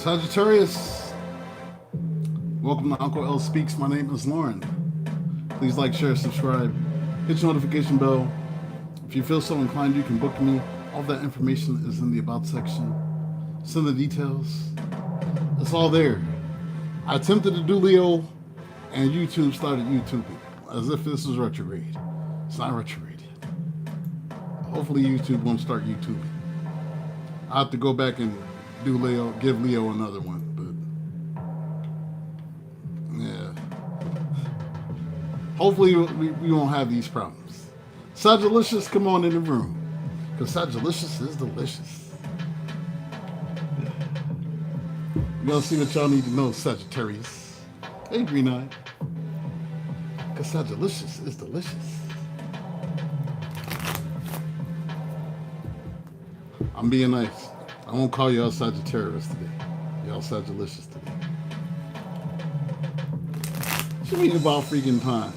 Sagittarius, welcome to Uncle L Speaks. My name is Lauren. Please like, share, subscribe, hit your notification bell. If you feel so inclined, you can book me. All that information is in the About section. Send the details. It's all there. I attempted to do Leo, and YouTube started YouTubing as if this is retrograde. It's not retrograde yet. Hopefully YouTube won't start YouTubing. I have to go back and do Leo, give Leo another one, but yeah. Hopefully we won't have these problems. Sagittarius, come on in the room, because Sagittarius is delicious. You gonna see what y'all need to know, Sagittarius. Hey, Green Eye. Because Sagittarius is delicious. I'm being nice. I won't call y'all Sagittarius today. Y'all Sagittarius today. What you mean about freaking time?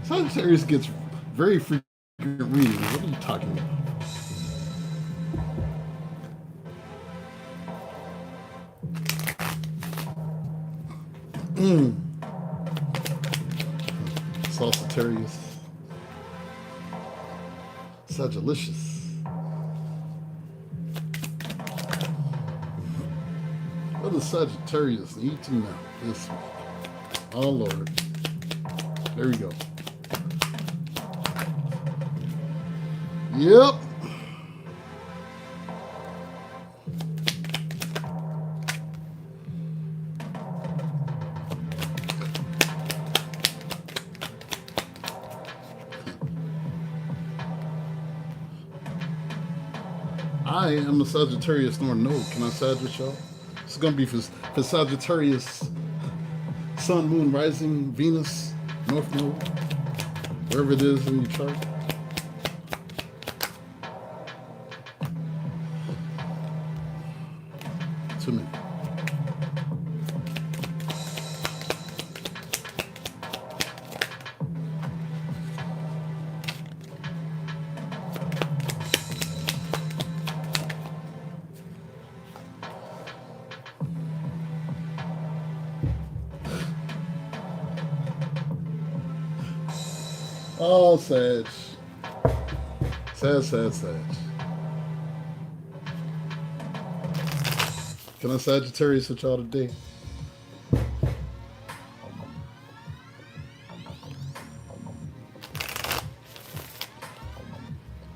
Sagittarius gets very freaking readings. What are you talking about? Sagittarius. Sagittarius. What does Sagittarius need to know this week? Oh Lord. There we go. Yep. I am a Sagittarius North Node. Can I Sag with y'all? It's going to be for Sagittarius, Sun, Moon, Rising, Venus, North Node, wherever it is in your chart. To me. Oh, Sag. Sag. Can I Sagittarius with y'all today?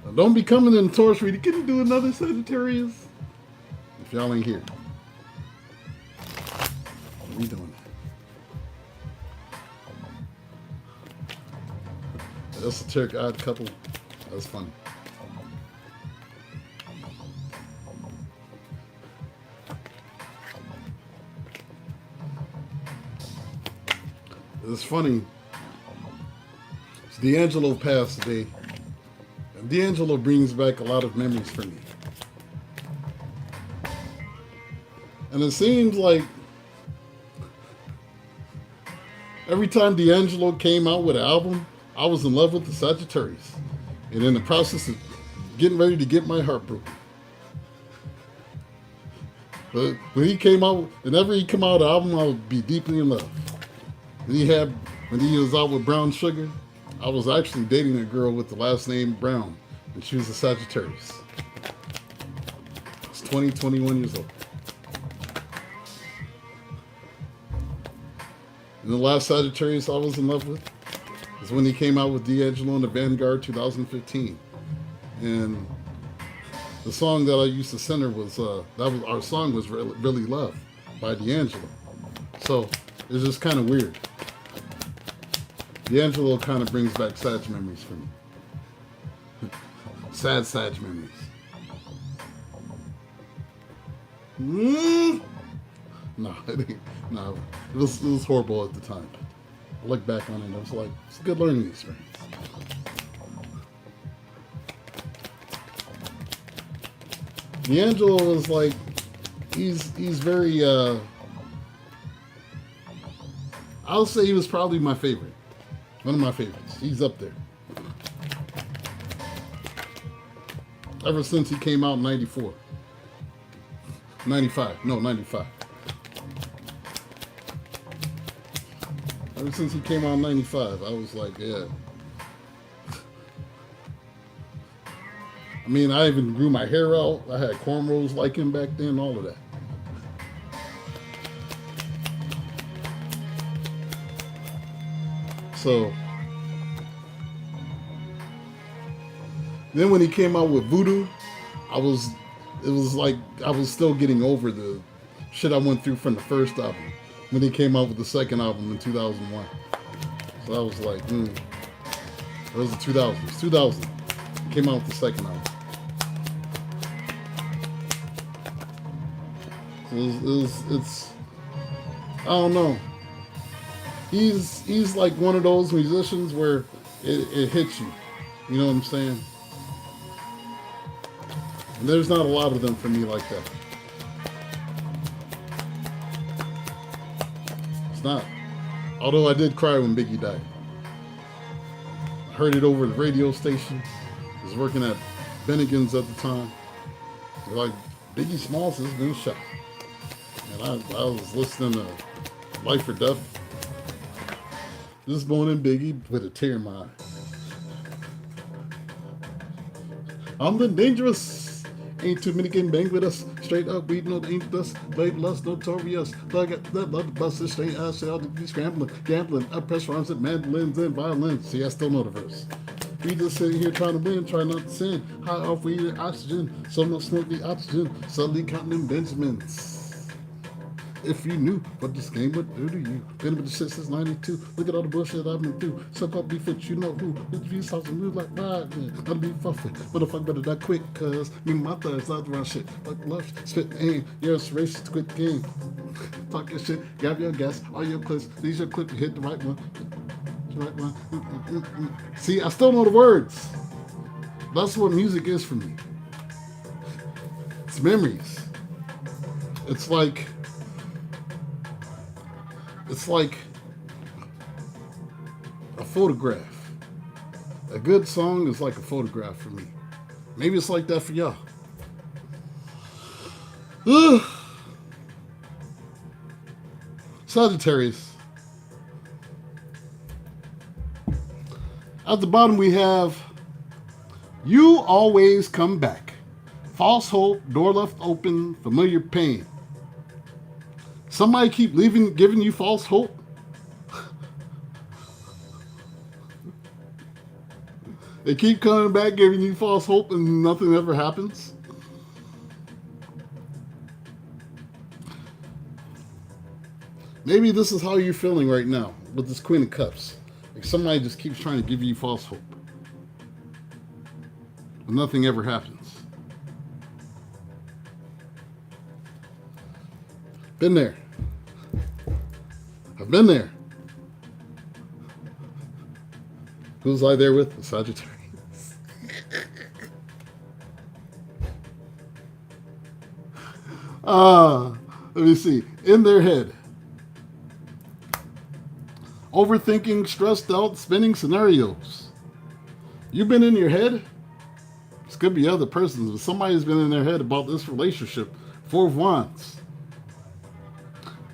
Now don't be coming in Taurus reading. Can you do another Sagittarius? If y'all ain't here. We doing that. Esoteric odd couple. That's funny. It's funny. D'Angelo passed today. And D'Angelo brings back a lot of memories for me. And it seems like every time D'Angelo came out with an album, I was in love with the Sagittarius. And in the process of getting ready to get my heart broken. But when he came out, whenever he come out with an album, I would be deeply in love. When he was out with Brown Sugar, I was actually dating a girl with the last name Brown, and she was a Sagittarius. I was 21 years old. And the last Sagittarius I was in love with is when he came out with D'Angelo and the Vanguard 2015. And the song that I used to send her was, our song was Really Love by D'Angelo. So it's just kind of weird. D'Angelo kind of brings back Sag memories for me. Sag memories. No, no, it was horrible at the time. I look back on it, I was like, it's a good learning experience. D'Angelo is like, he's very, I'll say he was probably my favorite. One of my favorites. He's up there. Ever since he came out in '94. 95. No, 95. Ever since he came out in 95, I was like, yeah. I mean, I even grew my hair out. I had cornrows like him back then, all of that. So, then when he came out with Voodoo, it was like I was still getting over the shit I went through from the first album when he came out with the second album in 2001. So I was like, it was the 2000s. 2000. He came out with the second album. So it's I don't know. He's like one of those musicians where it hits you. You know what I'm saying? And there's not a lot of them for me like that. It's not. Although I did cry when Biggie died. I heard it over the radio station. I was working at Bennigan's at the time. They're like, Biggie Smalls has been shot. And I was listening to Life or Death. This morning, Biggie with a tear in my eye. I'm the dangerous. Ain't too many getting banged with us. Straight up, we know ain't us. Blade lust, notorious. Thug at that love busted straight out. Say all the scrambling, gambling, up press rhymes at mandolins and violins. See, I still know the verse. We just sitting here trying to win, trying not to sin. High off weed and oxygen. So no smoke the oxygen. Suddenly counting them Benjamins. If you knew what this game would do to you. Been with the shit since 92. Look at all the bullshit I've been through. Suck up beef with you know who. With these house and move like ride, man. I'll be fuffing. But if I better die quick, cuz me and my thugs out around shit. Like love, spit aim. You're a racist, quit game. Talk your shit, grab your gas, all your clips. These your clip, you hit the right one. The right one. See, I still know the words. That's what music is for me. It's memories. It's like a photograph. A good song is like a photograph for me. Maybe it's like that for y'all. Sagittarius. At the bottom we have, you always come back. False hope, door left open, familiar pain. Somebody keep giving you false hope. They keep coming back, giving you false hope, and nothing ever happens. Maybe this is how you're feeling right now with this Queen of Cups. Like somebody just keeps trying to give you false hope. And nothing ever happens. Been there. I've been there. Who was I there with? The Sagittarius. Let me see. In their head. Overthinking, stressed out, spinning scenarios. You've been in your head? This could be other persons, but somebody's been in their head about this relationship. Four of Wands.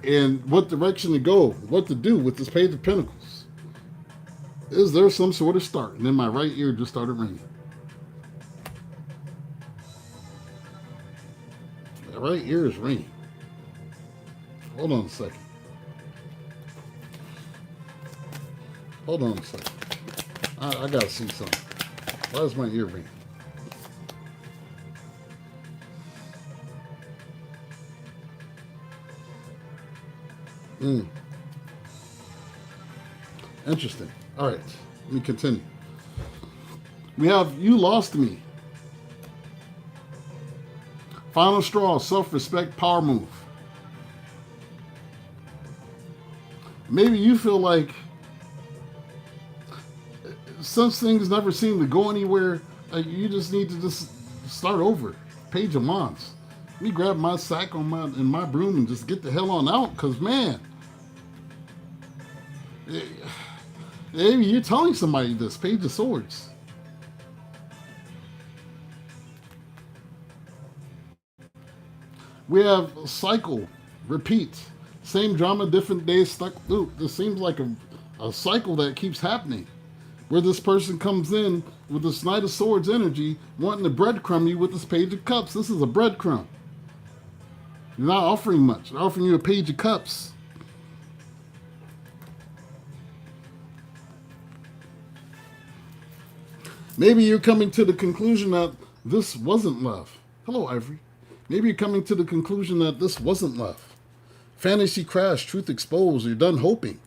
And what direction to go, what to do with this Page of Pentacles. Is there some sort of start? And then my right ear just started ringing. My right ear is ringing. Hold on a second. Hold on a second. I gotta see something. Why is my ear ringing? Interesting. All right, let me continue. We have You Lost Me. Final straw, self-respect, power move. Maybe you feel like some things never seem to go anywhere. You just need to just start over. Page of Wands. Let me grab my sack in my broom and just get the hell on out, because man, maybe you're telling somebody this. Page of Swords. We have cycle, repeat, same drama, different days stuck. Ooh, this seems like a cycle that keeps happening, where this person comes in with this Knight of Swords energy, wanting to breadcrumb you with this Page of Cups. This is a breadcrumb. You're not offering much. They're offering you a Page of Cups. Maybe you're coming to the conclusion that this wasn't love. Hello, Ivory. Maybe you're coming to the conclusion that this wasn't love. Fantasy crashed, truth exposed, you're done hoping.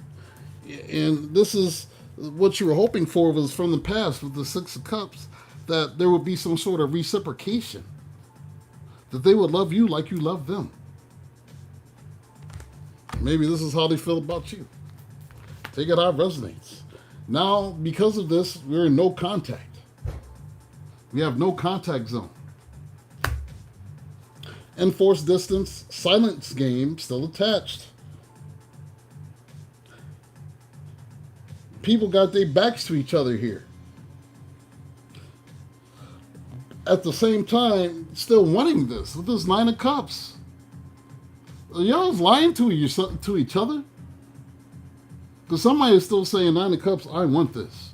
And this is what you were hoping for was from the past with the Six of Cups, that there would be some sort of reciprocation. That they would love you like you love them. Maybe this is how they feel about you. Take it how it resonates. Now, because of this, we're in no contact. We have no contact zone. Enforced distance, silence game, still attached. People got their backs to each other here. At the same time, still wanting this with this Nine of Cups. Y'all lying to each other? Because somebody is still saying, Nine of Cups, I want this.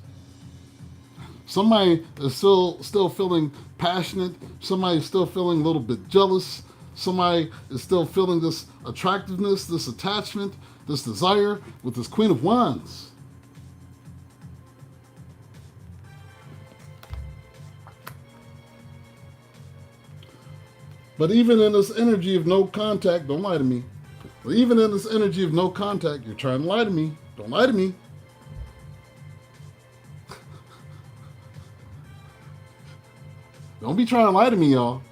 Somebody is still feeling passionate. Somebody is still feeling a little bit jealous. Somebody is still feeling this attractiveness, this attachment, this desire with this Queen of Wands. But even in this energy of no contact, don't lie to me. But even in this energy of no contact, you're trying to lie to me. Don't lie to me. Don't be trying to lie to me, y'all.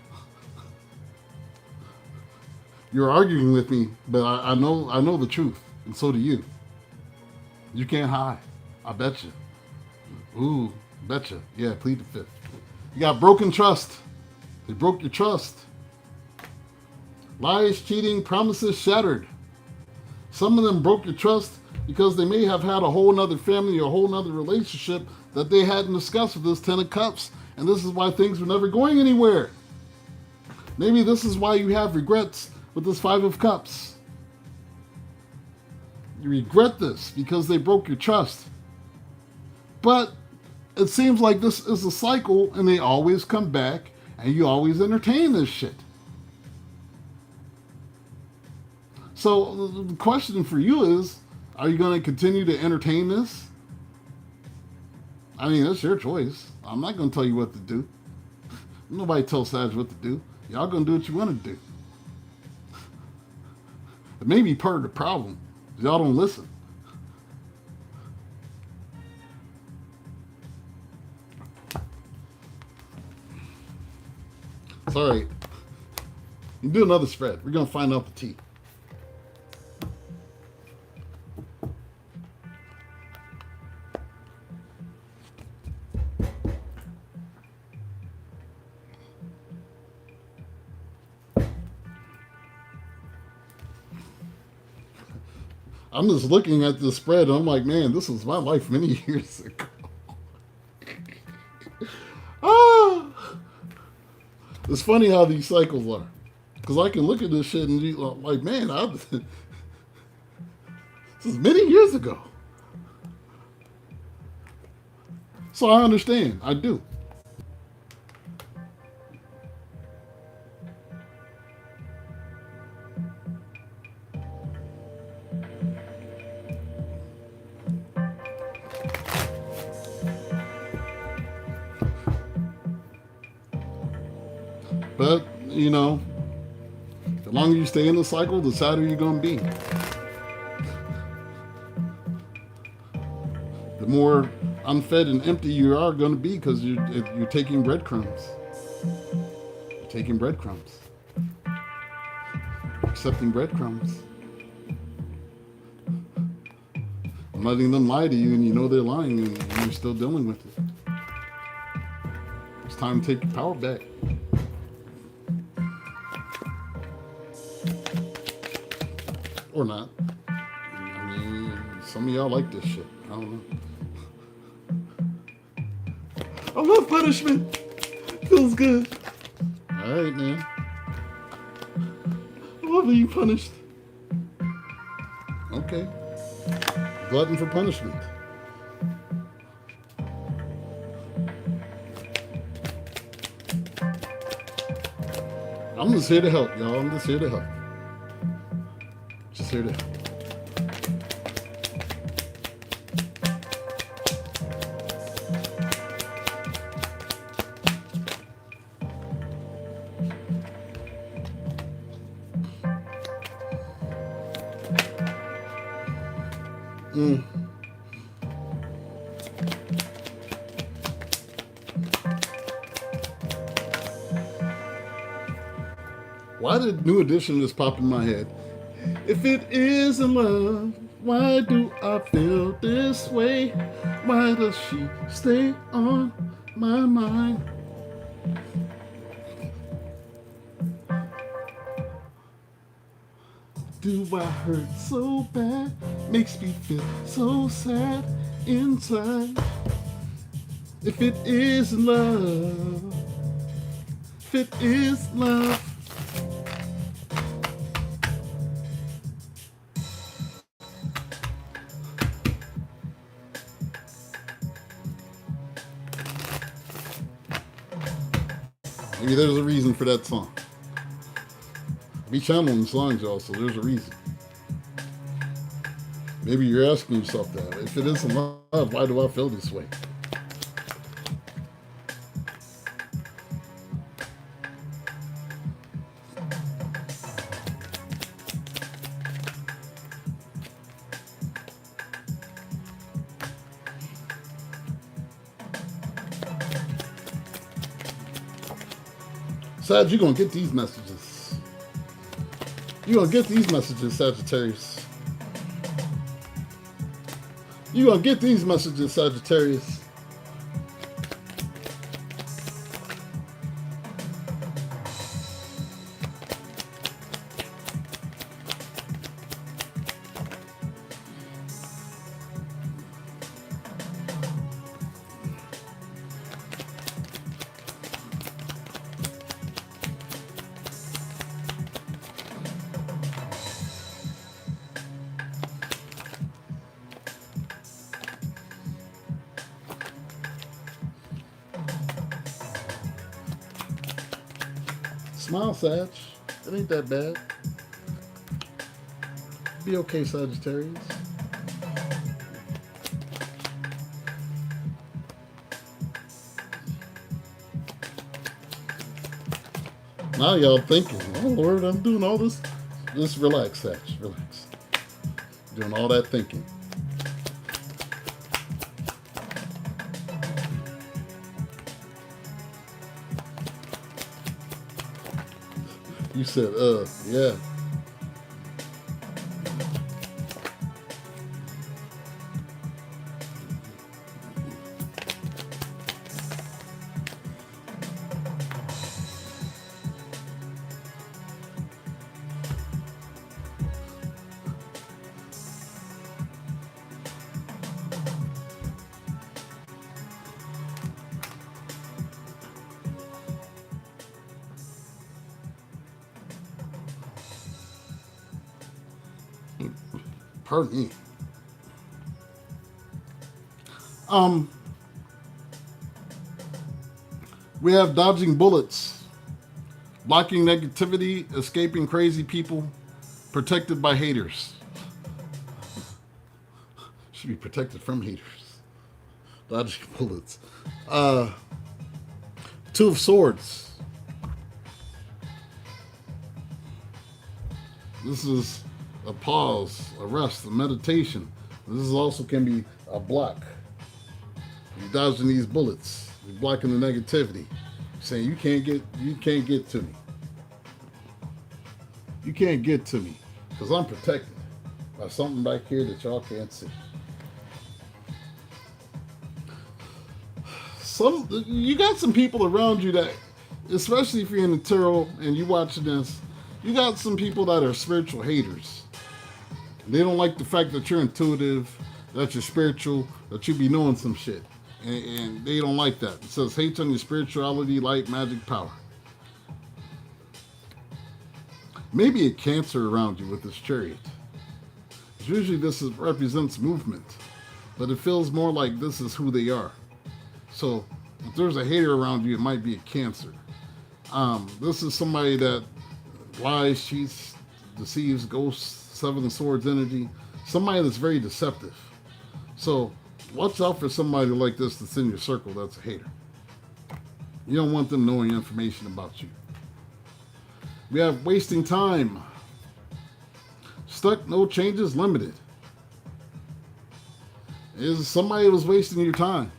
You're arguing with me, but I know the truth, and so do you. You can't hide. I bet you. Ooh, betcha. Yeah, plead the fifth. You got broken trust. They broke your trust. Lies, cheating, promises shattered. Some of them broke your trust because they may have had a whole nother family or a whole nother relationship that they hadn't discussed with this Ten of Cups. And this is why things were never going anywhere. Maybe this is why you have regrets with this Five of Cups. You regret this because they broke your trust. But it seems like this is a cycle and they always come back and you always entertain this shit. So the question for you is, are you going to continue to entertain this? I mean, that's your choice. I'm not going to tell you what to do. Nobody tells Sag what to do. Y'all going to do what you want to do. It may be part of the problem. Y'all don't listen. It's all right. You do another spread. We're going to find out the tea. I'm just looking at this spread and I'm like, man, this was my life many years ago. It's funny how these cycles are. Because I can look at this shit and be like, man, this is many years ago. So I understand. I do. But, you know, the longer you stay in the cycle, the sadder you're going to be. The more unfed and empty you are going to be because you're taking breadcrumbs. You're taking breadcrumbs. Accepting breadcrumbs. And letting them lie to you and you know they're lying and you're still dealing with it. It's time to take your power back. Or not. I mean, some of y'all like this shit. I don't know. I love punishment. Feels good. All right, man. being punished. Okay. Glutton for punishment. I'm just here to help, y'all. I'm just here to help. Just here to help. Why did New Edition just pop in my head? If it isn't love, why do I feel this way? Why does she stay on my mind? Do I hurt so bad? Makes me feel so sad inside. If it isn't love, if it is love. Maybe there's a reason for that song. We channeling songs, y'all, so there's a reason. Maybe you're asking yourself that. If it isn't love, why do I feel this way? Sag, you're going to get these messages. You're going to get these messages, Sagittarius. You're going to get these messages, Sagittarius. Smile, Sag. It ain't that bad. Be okay, Sagittarius. Now y'all thinking, oh Lord, I'm doing all this. Just relax, Sag. Relax. Doing all that thinking. You said, yeah. Pardon me. We have dodging bullets, blocking negativity, escaping crazy people, protected by haters. Should be protected from haters. Dodging bullets. Two of Swords. This is a pause, a rest, a meditation. This is also can be a block. You're dodging these bullets. You're blocking the negativity. You're saying you can't get to me. You can't get to me because I'm protected by something back here that y'all can't see. You got some people around you that, especially if you're in the tarot and you're watching this, you got some people that are spiritual haters. They don't like the fact that you're intuitive, that you're spiritual, that you be knowing some shit. And they don't like that. It says hates on your spirituality, light, magic, power. Maybe a Cancer around you with this Chariot. Usually represents movement, but it feels more like this is who they are. So if there's a hater around you, it might be a Cancer. This is somebody that lies, cheats, deceives, ghosts, Seven of Swords energy. Somebody that's very deceptive. So watch out for somebody like this that's in your circle that's a hater. You don't want them knowing information about you. We have wasting time. Stuck, no changes, limited. Is somebody was wasting your time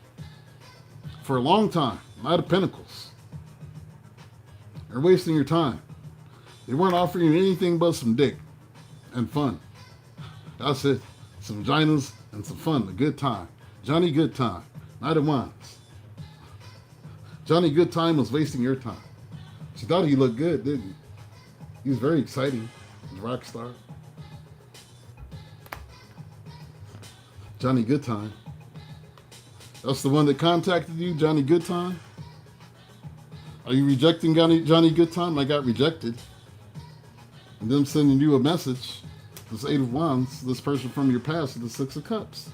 for a long time. Knight of Pentacles. They're wasting your time. They weren't offering you anything but some dick and fun. That's it. Some vaginas and some fun. A good time. Johnny Good-Time. Knight of Wands. Johnny Good-Time was wasting your time. She thought he looked good, didn't he? He was very exciting. He's a rock star. Johnny Good-Time. That's the one that contacted you, Johnny Good-Time? Are you rejecting Johnny Good-Time? I got rejected. And them sending you a message. This Eight of Wands, this person from your past, the Six of Cups.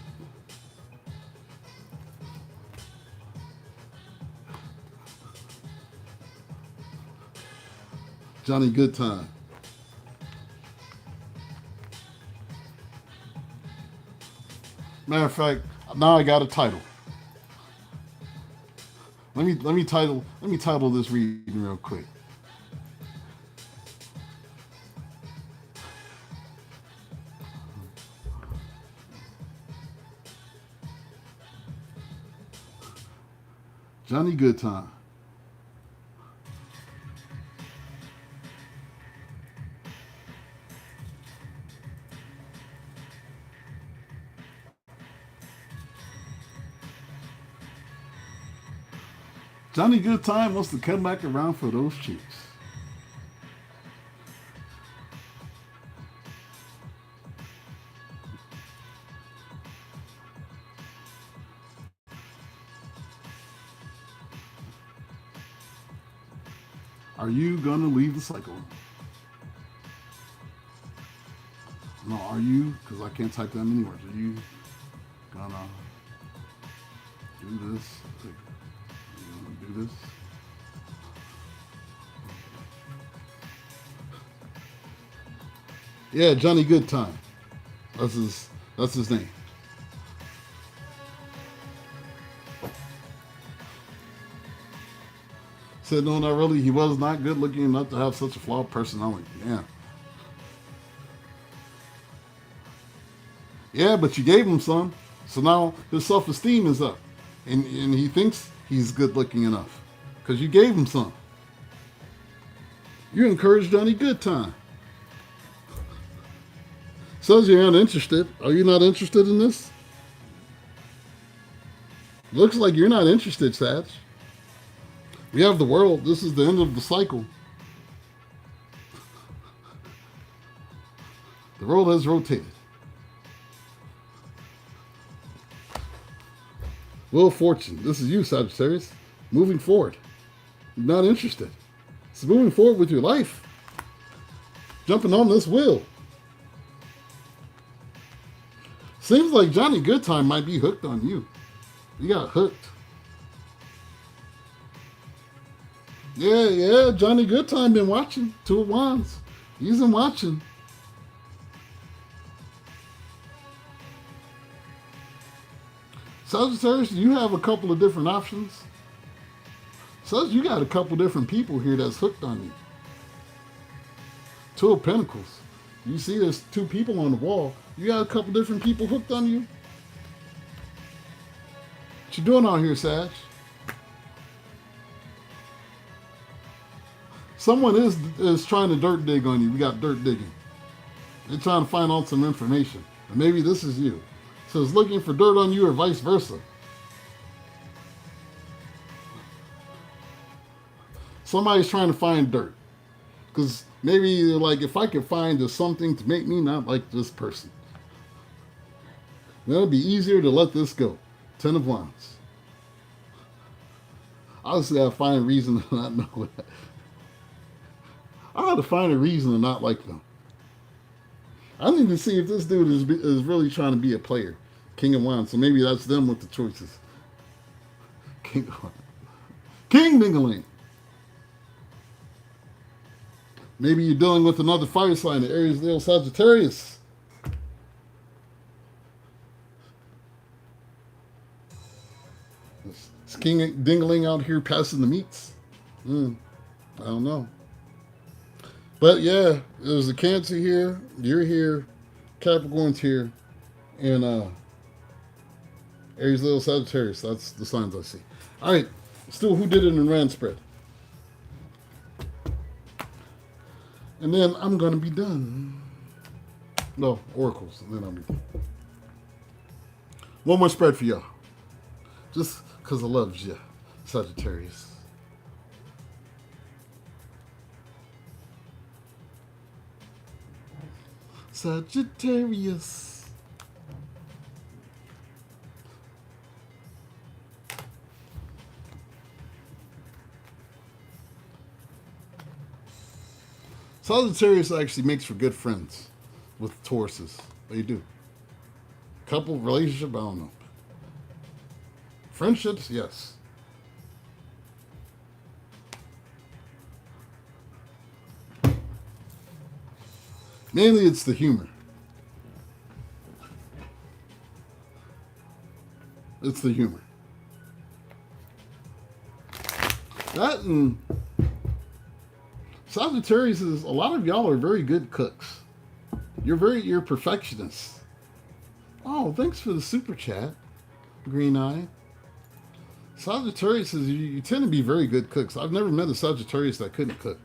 Johnny Good-Time. Matter of fact, now I got a title. Let me title this reading real quick. Johnny Good-Time. Johnny Good-Time wants to come back around for those cheeks. Are you gonna leave the cycle? No, are you? Because I can't type that many words. Are you gonna do this? Do this. Yeah, Johnny Good-Time. That's his name. Said no, not really. He was not good looking enough to have such a flawed personality. Yeah. Yeah, but you gave him some. So now his self-esteem is up. And he thinks he's good looking enough because you gave him some. You encouraged Johnny Good-Time. Says you're not interested. Are you not interested in this? Looks like you're not interested, Sag. We have the world. This is the end of the cycle. The world has rotated. Wheel of Fortune. This is you, Sagittarius. Moving forward. You're not interested. It's moving forward with your life. Jumping on this wheel. Seems like Johnny Good-Time might be hooked on you. You got hooked. Yeah, Johnny Good-Time been watching. Two of Wands. He's been watching. Sagittarius, you have a couple of different options. Says you got a couple different people here that's hooked on you. Two of Pentacles. You see there's two people on the wall. You got a couple different people hooked on you. What you doing out here, Sag? Someone is trying to dirt dig on you. We got dirt digging. They're trying to find out some information. And maybe this is you. So it's looking for dirt on you or vice versa. Somebody's trying to find dirt. Because maybe they're like, if I could find just something to make me not like this person, then it'd be easier to let this go. Ten of Wands. Obviously, I find reason to not know that. I had to find a reason to not like them. I need to see if this dude is really trying to be a player. King of Wands. So maybe that's them with the choices. King of Wands. King Dingaling. Maybe you're dealing with another fire sign, the Aries, Leo, Sagittarius. Is King Dingaling out here passing the meats? I don't know. But yeah, there's a Cancer here, you're here, Capricorn's here, and Aries, Leo, Sagittarius. That's the signs I see. All right, still who did it in Rand spread? And then I'm going to be done. No, oracles, and then I'll be done. One more spread for y'all. Just because I love you, Sagittarius. Sagittarius. Sagittarius actually makes for good friends with Tauruses. They do. Couple, relationship, I don't know. Friendships, yes. Mainly it's the humor. It's the humor. That and Sagittarius is, a lot of y'all are very good cooks. You're perfectionists. Oh, thanks for the super chat, Green Eye. Sagittarius is, you tend to be very good cooks. I've never met a Sagittarius that couldn't cook.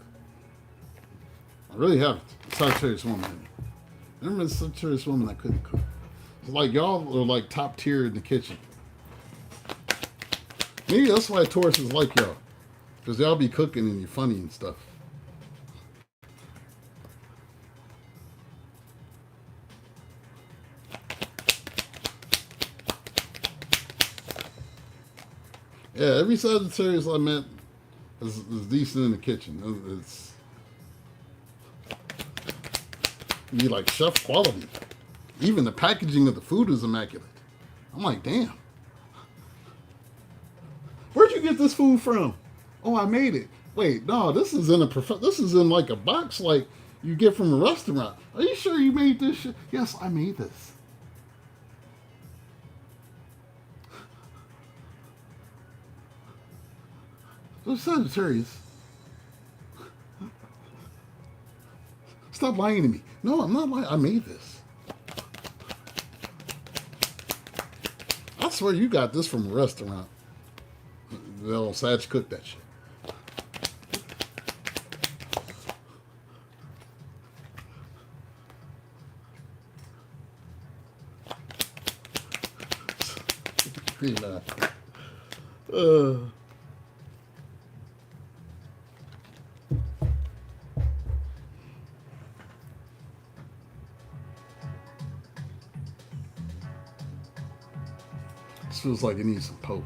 I really haven't. Sagittarius woman. Never met a Sagittarius woman that couldn't cook. It's like y'all are like top tier in the kitchen. Maybe that's why Tauruses like y'all. Because y'all be cooking and you're funny and stuff. Yeah, every Sagittarius I met is decent in the kitchen. It's be like chef quality. Even the packaging of the food is immaculate. I'm like, damn. Where'd you get this food from? Oh, I made it. Wait, no, this is in like a box like you get from a restaurant. Are you sure you made this shit? Yes, I made this. So Sagittarius, stop lying to me. No, I'm not lying. I made this. I swear you got this from a restaurant. Well, Sag cooked that shit. This feels like it needs some Pope.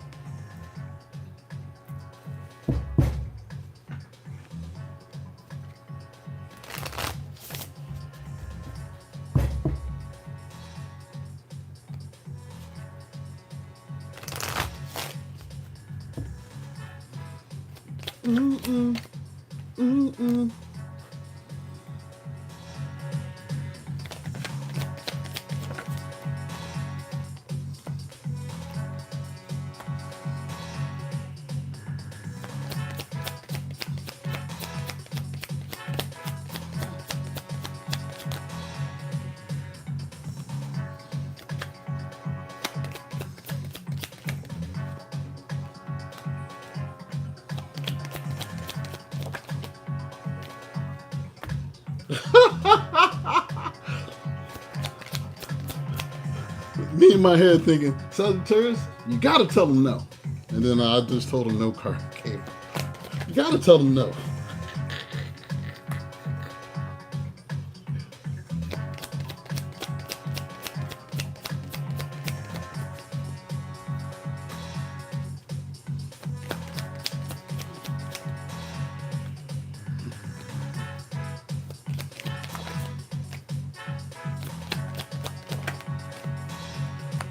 Me in my head thinking, Sagittarius, you gotta tell them no. And then I just told him no card came. You gotta tell them no.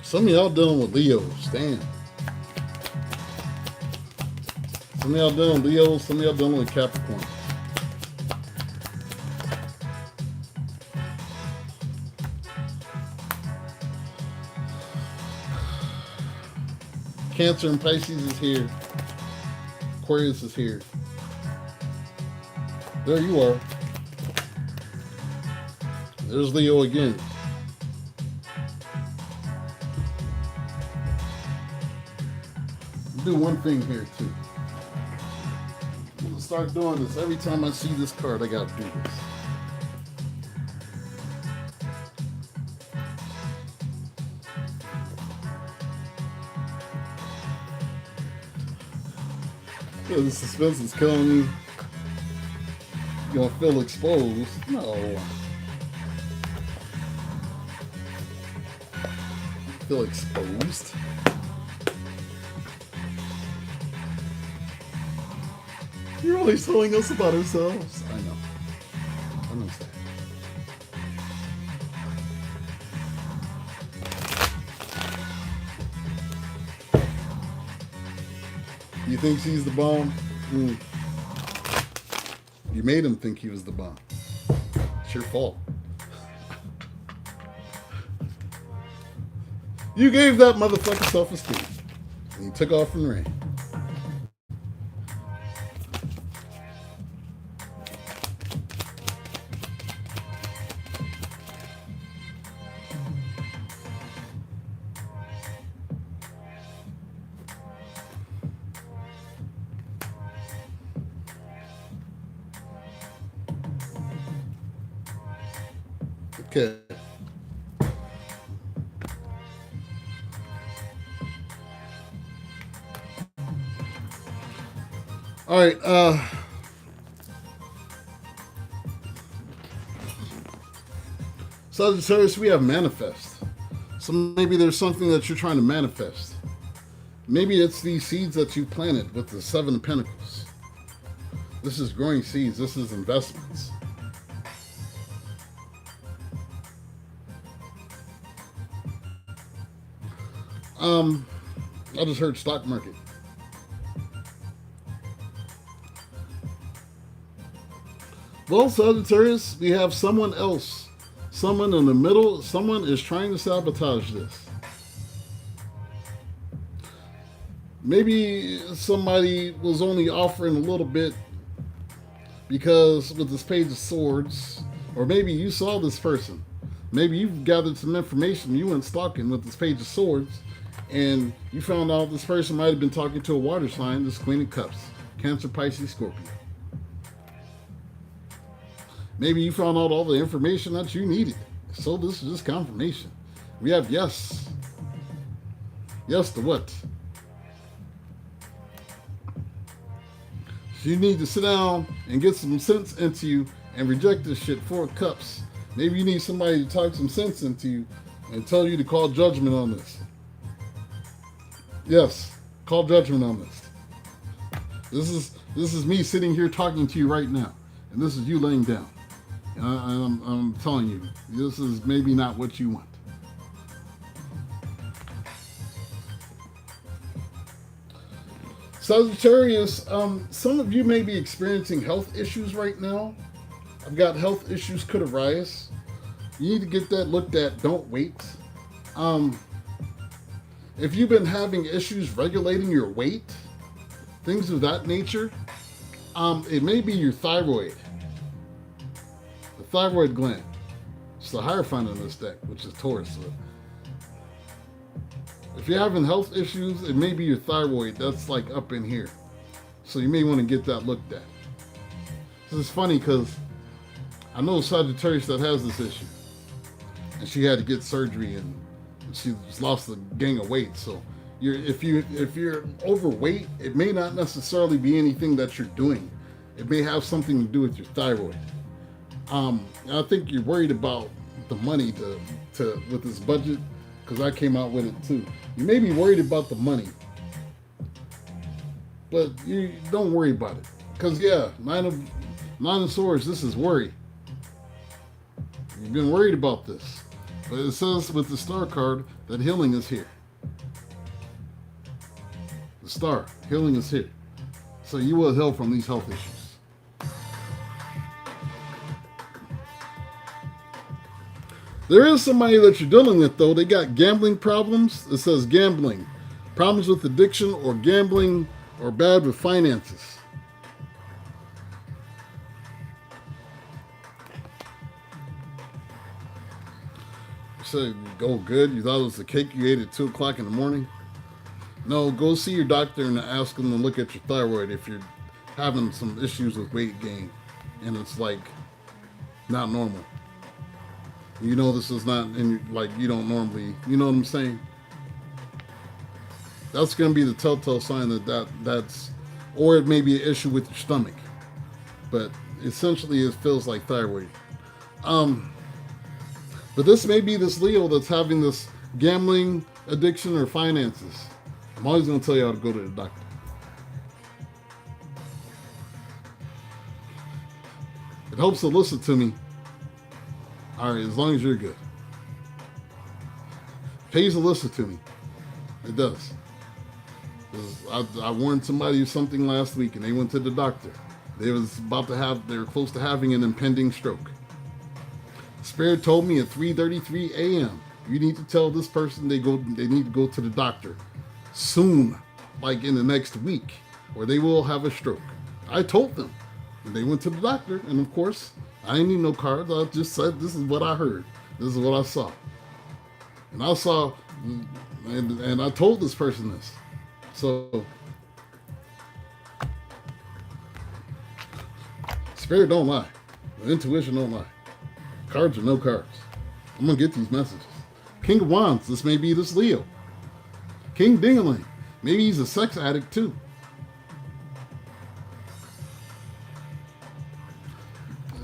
Some of y'all dealing with Leos. Damn. Some of y'all dealing with Leos. Some of y'all dealing with Capricorn. Cancer and Pisces is here. Aquarius is here. There you are. There's Leo again. Do one thing here too. I'm gonna start doing this every time I see this card. I gotta do this. The suspense is killing me. You're gonna feel exposed. No. Feel exposed. You're always telling us about ourselves. I know. I know that. You think she's the bomb? You made him think he was the bomb. It's your fault. You gave that motherfucker self-esteem. And he took off and ran. Okay. All right. Sagittarius, we have manifest. So maybe there's something that you're trying to manifest. Maybe it's these seeds that you planted with the Seven of Pentacles. This is growing seeds. This is investments. I just heard stock market. Well, Sagittarius, we have someone else. Someone in the middle. Someone is trying to sabotage this. Maybe somebody was only offering a little bit because with this Page of Swords, or maybe you saw this person. Maybe you've gathered some information. You went stalking with this Page of Swords, and you found out this person might have been talking to a water sign, this Queen of Cups, Cancer, Pisces, Scorpio. Maybe you found out all the information that you needed. So this is just confirmation. We have yes. Yes to what? So you need to sit down and get some sense into you and reject this shit. Four of Cups. Maybe you need somebody to talk some sense into you and tell you to call judgment on this. Yes, call judgment on this. This is me sitting here talking to you right now, and this is you laying down. And I'm telling you, this is maybe not what you want. Sagittarius, some of you may be experiencing health issues right now. I've got health issues could arise. You need to get that looked at. Don't wait. If you've been having issues regulating your weight, things of that nature, it may be your thyroid. The thyroid gland. It's the Hierophant in this deck, which is Taurus. So if you're having health issues, it may be your thyroid. That's like up in here. So you may want to get that looked at. This is funny because I know a Sagittarius that has this issue. And she had to get surgery and she lost a gang of weight. So if you're overweight, it may not necessarily be anything that you're doing. It may have something to do with your thyroid. I think you're worried about the money to with this budget, because I came out with it too. You may be worried about the money, but you don't worry about it, because yeah, nine of swords. This is worry. You've been worried about this. But it says with the star card that healing is here. The star, healing is here. So you will heal from these health issues. There is somebody that you're dealing with, though. They got gambling problems. It says gambling. Problems with addiction or gambling or bad with finances. So, go good. You thought it was the cake you ate at 2 o'clock in the morning? No, go see your doctor and ask them to look at your thyroid if you're having some issues with weight gain. And it's like not normal. You know this is not in like you don't normally, you know what I'm saying? That's going to be the telltale sign that's, or it may be an issue with your stomach. But essentially it feels like thyroid. But this may be this Leo that's having this gambling addiction or finances. I'm always going to tell you how to go to the doctor. It helps to listen to me. All right, as long as you're good. Pays to listen to me. It does. I warned somebody of something last week, and they went to the doctor. They were close to having an impending stroke. Spirit told me at 3:33 a.m. you need to tell this person they need to go to the doctor soon, like in the next week, or they will have a stroke. I told them, and they went to the doctor, and of course, I didn't need no cards. I just said, this is what I heard. This is what I saw. And I saw, and I told this person this. So, Spirit don't lie. Intuition don't lie. Cards are no cards. I'm going to get these messages. King of Wands, this may be this Leo. King Dingaling, maybe he's a sex addict too.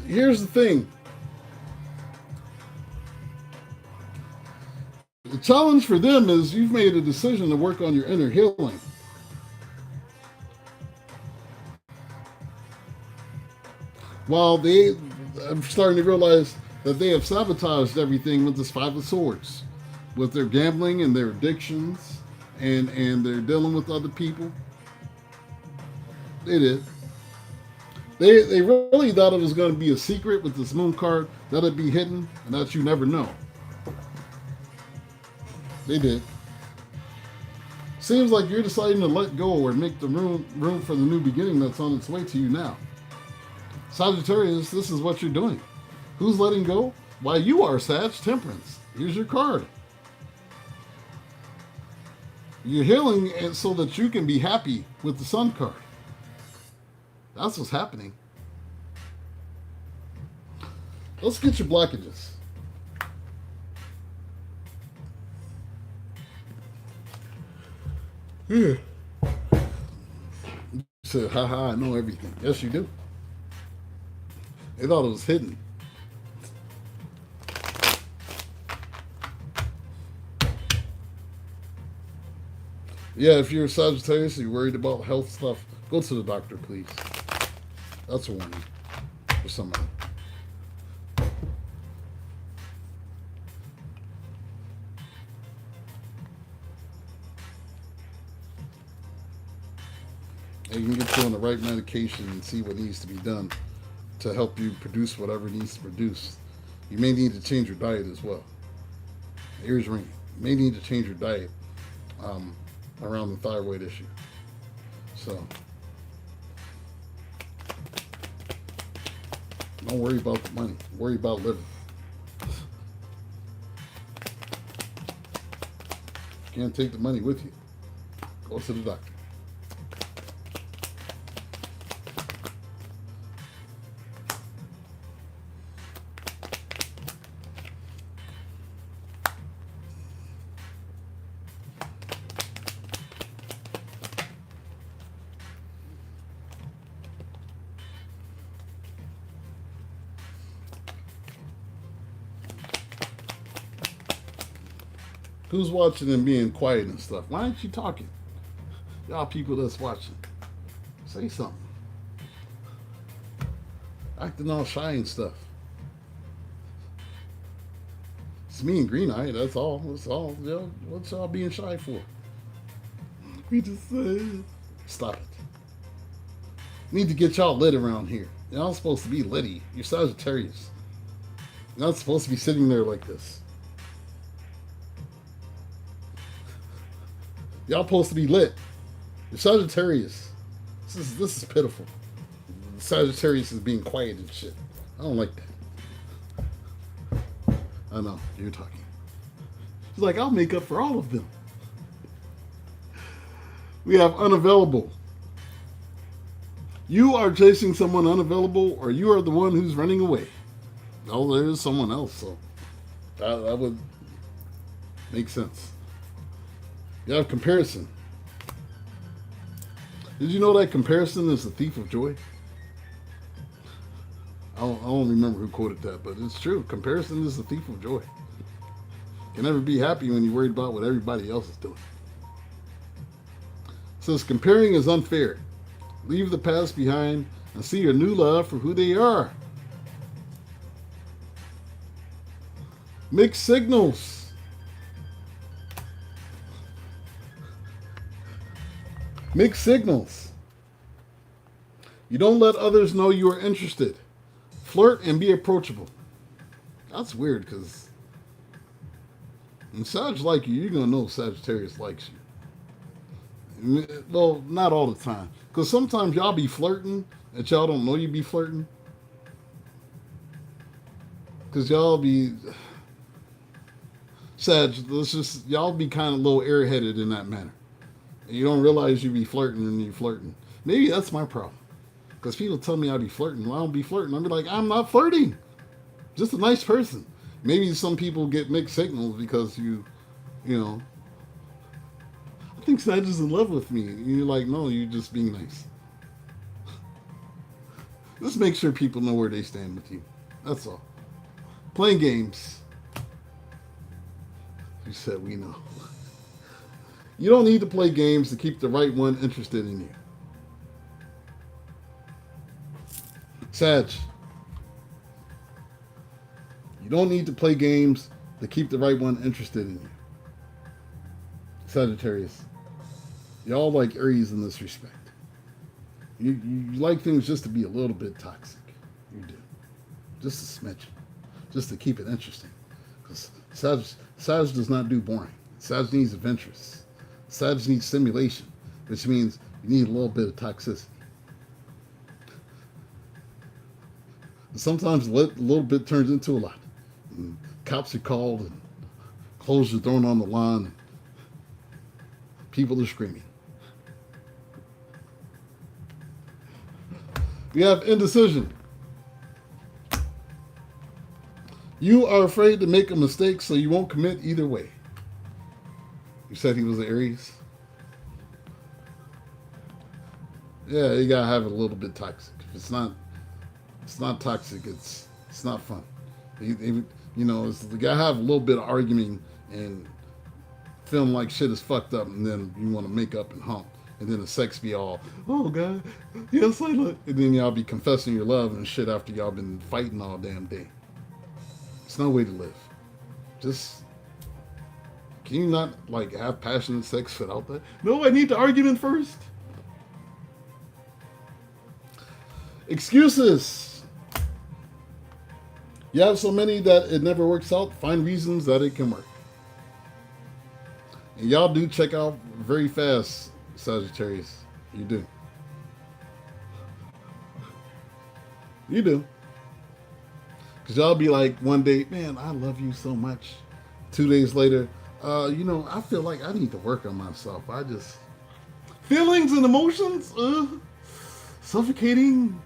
Here's the thing. The challenge for them is you've made a decision to work on your inner healing. While I'm starting to realize that they have sabotaged everything with this Five of Swords, with their gambling and their addictions, and they're dealing with other people. They did. They really thought it was going to be a secret with this moon card, that it'd be hidden, and that you never know. They did. Seems like you're deciding to let go or make the room for the new beginning that's on its way to you now. Sagittarius, this is what you're doing. Who's letting go? Why, you are, Sag. Temperance. Here's your card. You're healing it so that you can be happy with the Sun card. That's what's happening. Let's get your blockages. You said, haha, I know everything. Yes, you do. They thought it was hidden. Yeah, if you're a Sagittarius and you're worried about health stuff, go to the doctor, please. That's a warning for somebody. And you can get you on the right medication and see what needs to be done to help you produce whatever needs to produce. You may need to change your diet as well. Ears ringing. You may need to change your diet around the thyroid issue. So, don't worry about the money. Worry about living. You can't take the money with you. Go to the doctor. Who's watching and being quiet and stuff? Why aren't you talking? Y'all people that's watching, say something. Acting all shy and stuff. It's me and Green Eye. That's all. That's all. Yo, what's y'all being shy for? We just said. Stop it. Need to get y'all lit around here. Y'all supposed to be litty. You're Sagittarius. You're not supposed to be sitting there like this. Y'all supposed to be lit. You're Sagittarius. This is pitiful. Sagittarius is being quiet and shit. I don't like that. I know, you're talking. He's like, I'll make up for all of them. We have unavailable. You are chasing someone unavailable, or you are the one who's running away. No, there is someone else, so that would make sense. You have comparison. Did you know that comparison is the thief of joy? I don't remember who quoted that, but it's true. Comparison is the thief of joy. You can never be happy when you're worried about what everybody else is doing. It says comparing is unfair. Leave the past behind and see your new love for who they are. Mixed signals. Mixed signals. You don't let others know you are interested. Flirt and be approachable. That's weird because when Sag like you, you're going to know Sagittarius likes you. Well, not all the time. Because sometimes y'all be flirting and y'all don't know you be flirting. Because y'all be... Sag, y'all be kind of a little airheaded in that manner. And you don't realize you be flirting and you flirting. Maybe that's my problem. Because people tell me I be flirting. Well, I don't be flirting. I be like, I'm not flirting. Just a nice person. Maybe some people get mixed signals because you know, I think Sag is in love with me. And you're like, no, you're just being nice. Just make sure people know where they stand with you. That's all. Playing games. You said we know. You don't need to play games to keep the right one interested in you. Sag. You don't need to play games to keep the right one interested in you. Sagittarius. Y'all like Aries in this respect. You like things just to be a little bit toxic. You do. Just a smidge. Just to keep it interesting. Because Sag does not do boring. Sag needs adventurous. Sag needs stimulation, which means you need a little bit of toxicity. And sometimes a little bit turns into a lot. And cops are called and clothes are thrown on the lawn. People are screaming. We have indecision. You are afraid to make a mistake, so you won't commit either way. You said he was an Aries? Yeah, you gotta have it a little bit toxic. If it's not toxic, it's not fun. You gotta have a little bit of arguing and feeling like shit is fucked up, and then you want to make up and hump, and then the sex be all, oh God, yes I look, and then y'all be confessing your love and shit after y'all been fighting all damn day. It's no way to live. Just, can you not like have passionate sex without that? No, I need the argument first. Excuses. You have so many that it never works out. Find reasons that it can work. And y'all do check out very fast, Sagittarius. You do. You do. Because y'all be like one day, man, I love you so much. 2 days later, I feel like I need to work on myself. Feelings and emotions, suffocating.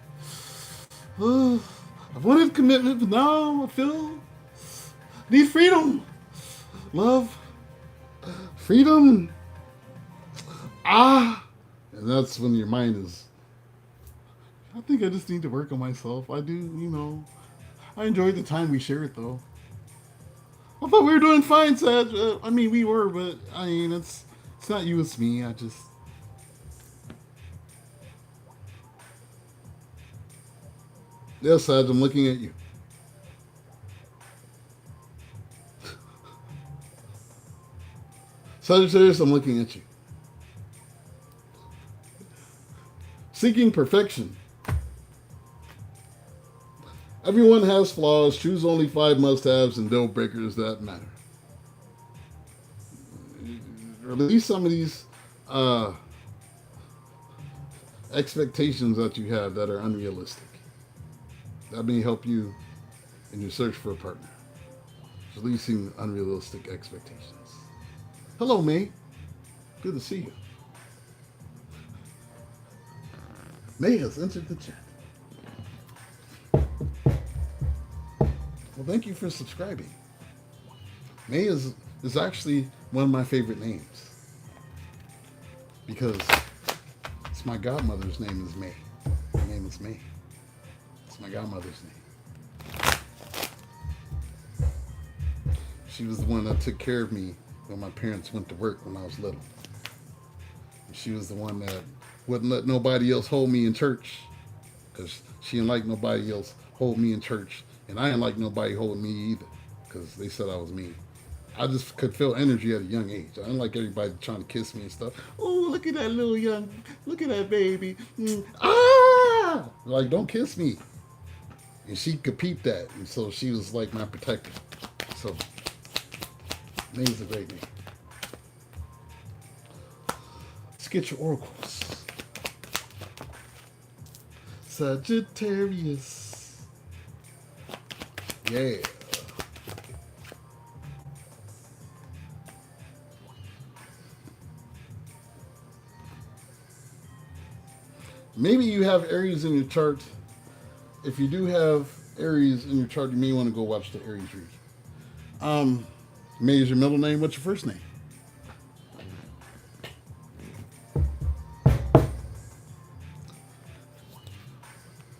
I wanted commitment, but now I need freedom. Love. Freedom. And that's when your mind is, I think I just need to work on myself. I do, I enjoyed the time we shared, though. I thought we were doing fine, Sag. We were, but, it's not you, it's me. Yes, Sag, I'm looking at you. Sagittarius, I'm looking at you. Seeking perfection. Everyone has flaws. Choose only 5 must-haves and deal breakers that matter. Release some of these expectations that you have that are unrealistic. That may help you in your search for a partner. Releasing unrealistic expectations. Hello, May. Good to see you. May has entered the chat. Well, thank you for subscribing. May is actually one of my favorite names because it's my godmother's name is May. Her name is May. It's my godmother's name. She was the one that took care of me when my parents went to work when I was little. And she was the one that wouldn't let nobody else hold me in church because she didn't like nobody else hold me in church. And I didn't like nobody holding me either because they said I was mean. I just could feel energy at a young age. I didn't like everybody trying to kiss me and stuff. Oh, look at that little young, look at that baby. Ah! Like, don't kiss me. And she could peep that. And so she was like my protector. So, May's a great name. Let's get your oracles. Sagittarius. Yeah. Maybe you have Aries in your chart. If you do have Aries in your chart, you may want to go watch the Aries read. May is your middle name. What's your first name?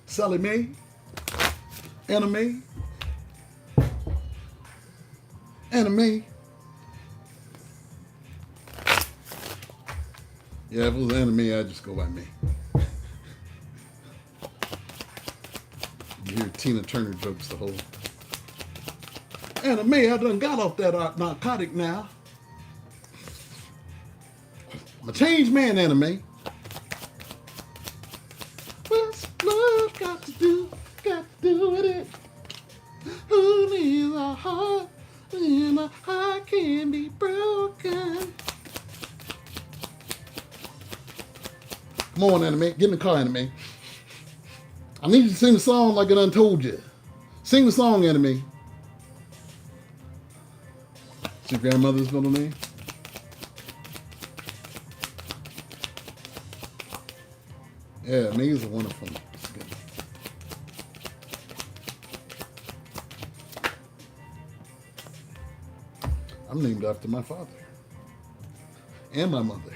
Sally Mae? Anna Mae? Anna Mae? Yeah, if it was Anna Mae, I'd just go by May. You hear Tina Turner jokes the whole. Anna Mae, I done got off that narcotic now. I'm a changed man, Anna Mae. What's love got to do with it? Who needs a heart when a heart can be broken? Come on, Anna Mae. Get in the car, Anna Mae. I need you to sing the song like I done told you. Sing the song, Anna Mae. What's your grandmother's middle name? Yeah, May is a wonderful name. It's good. I'm named after my father and my mother.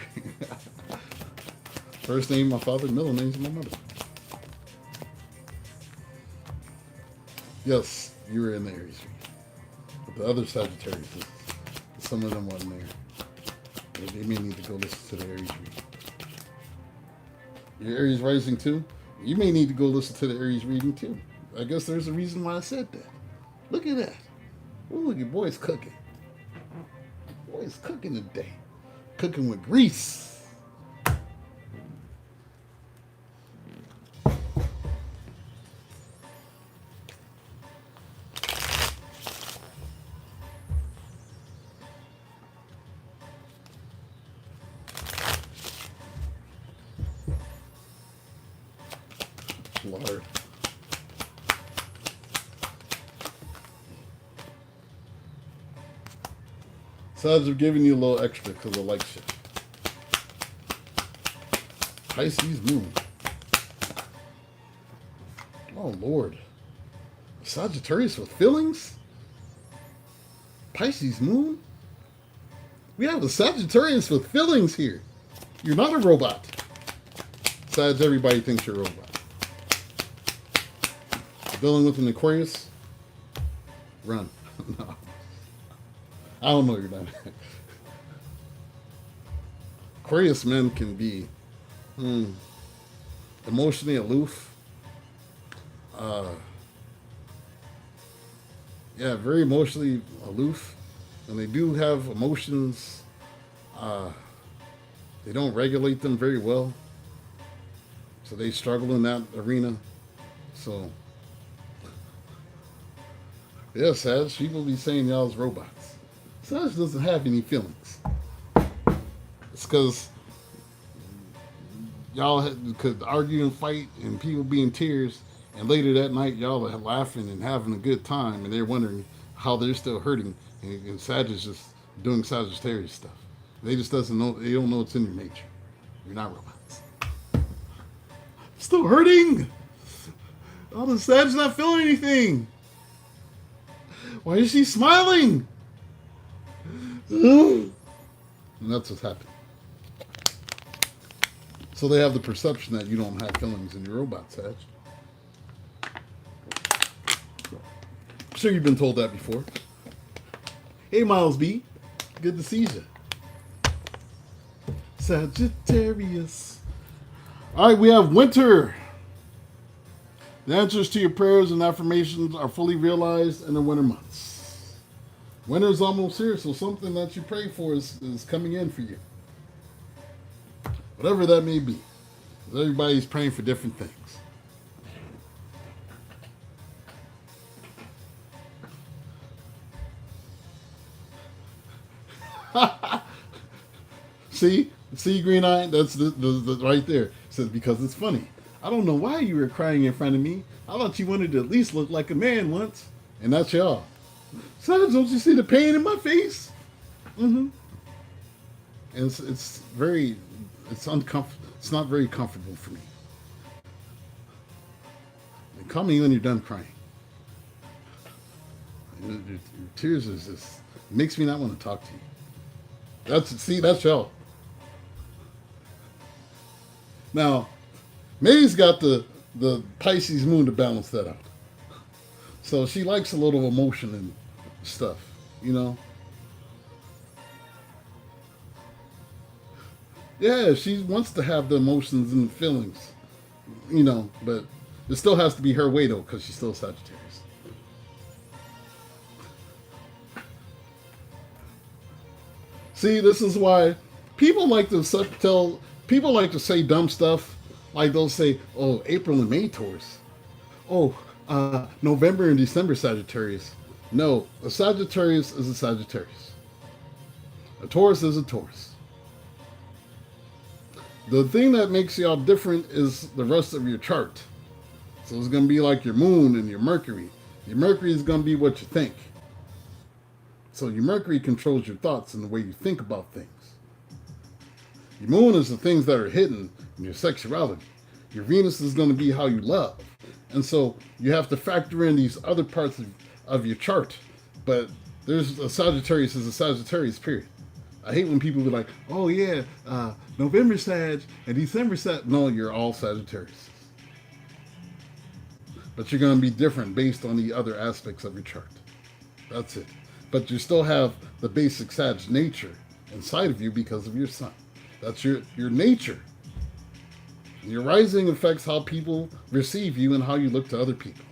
First name my father, middle name's my mother. Yes, you were in the Aries read. But the other Sagittarius, some of them wasn't there. They may need to go listen to the Aries read. Your Aries rising too? You may need to go listen to the Aries reading too. I guess there's a reason why I said that. Look at that. Ooh, look, your boy's cooking. Boy's cooking today. Cooking with grease. Lord. Sags are giving you a little extra because of like shit. Pisces moon. Oh Lord. Sagittarius with feelings? Pisces moon? We have a Sagittarius with feelings here. You're not a robot. Besides, everybody thinks you're a robot. Dealing with an Aquarius? Run. No. I don't know you're not. Aquarius men can be emotionally aloof. Yeah, very emotionally aloof. And they do have emotions They don't regulate them very well. So they struggle in that arena. So, yeah, Sag, people be saying y'all's robots. Sag doesn't have any feelings. It's because y'all could argue and fight and people be in tears, and later that night y'all are laughing and having a good time, and they're wondering how they're still hurting, and Sag is just doing Sagittarius stuff. They just doesn't know. They don't know it's in your nature. You're not robots. Still hurting. Oh, the Sag's not feeling anything. Why is she smiling? And that's what's happening. So they have the perception that you don't have feelings in your robot, Sag. I'm sure you've been told that before. Hey, Miles B. Good to see you. Sagittarius. All right, we have winter. The answers to your prayers and affirmations are fully realized in the winter months. Winter is almost here, so something that you pray for is coming in for you. Whatever that may be. Everybody's praying for different things. See, Green Eye? That's the right there. It says, because it's funny. I don't know why you were crying in front of me. I thought you wanted to at least look like a man once. And that's y'all. Sag, don't you see the pain in my face? Mm-hmm. And it's uncomfortable. It's not very comfortable for me. And call me when you're done crying. Your tears is just makes me not want to talk to you. That's y'all. Now, May's got the Pisces moon to balance that out. So she likes a little emotion and stuff, you know. Yeah, she wants to have the emotions and feelings, you know, but it still has to be her way, though, because she's still Sagittarius. See, this is why people like to say dumb stuff. Like they'll say, oh, April and May Taurus. Oh, November and December Sagittarius. No, a Sagittarius is a Sagittarius. A Taurus is a Taurus. The thing that makes y'all different is the rest of your chart. So it's going to be like your moon and your Mercury. Your Mercury is going to be what you think. So your Mercury controls your thoughts and the way you think about things. Your moon is the things that are hidden in your sexuality. Your Venus is going to be how you love. And so you have to factor in these other parts of your chart. But there's a Sagittarius is a Sagittarius, period. I hate when people be like, oh yeah, November Sag and December Sag. No, you're all Sagittarius. But you're going to be different based on the other aspects of your chart. That's it. But you still have the basic Sag nature inside of you because of your sun. That's your nature. Your rising affects how people receive you and how you look to other people.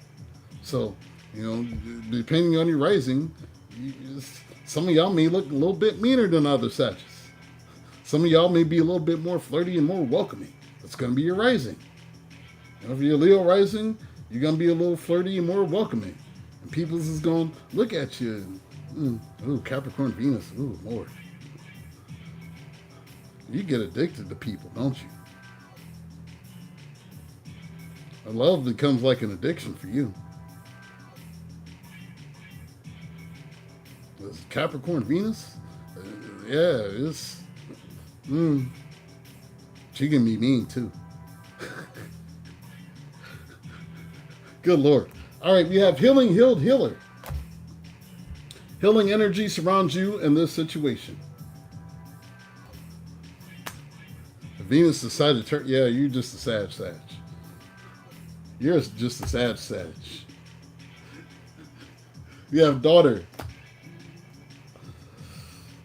So, you know, depending on your rising, some of y'all may look a little bit meaner than other Sagittarius. Some of y'all may be a little bit more flirty and more welcoming. That's going to be your rising. You know, if you're a Leo rising, you're going to be a little flirty and more welcoming. And people is going to look at you and, ooh, Capricorn Venus, ooh, Lord. You get addicted to people, don't you? Love becomes like an addiction for you. This Capricorn Venus, yeah, it's, she can be mean too. Good Lord. All right, we have healing, healed, healer. Healing energy surrounds you in this situation. Venus is Sagittarius. Yeah, you're just a Sag. You're just a Sag. You have daughter.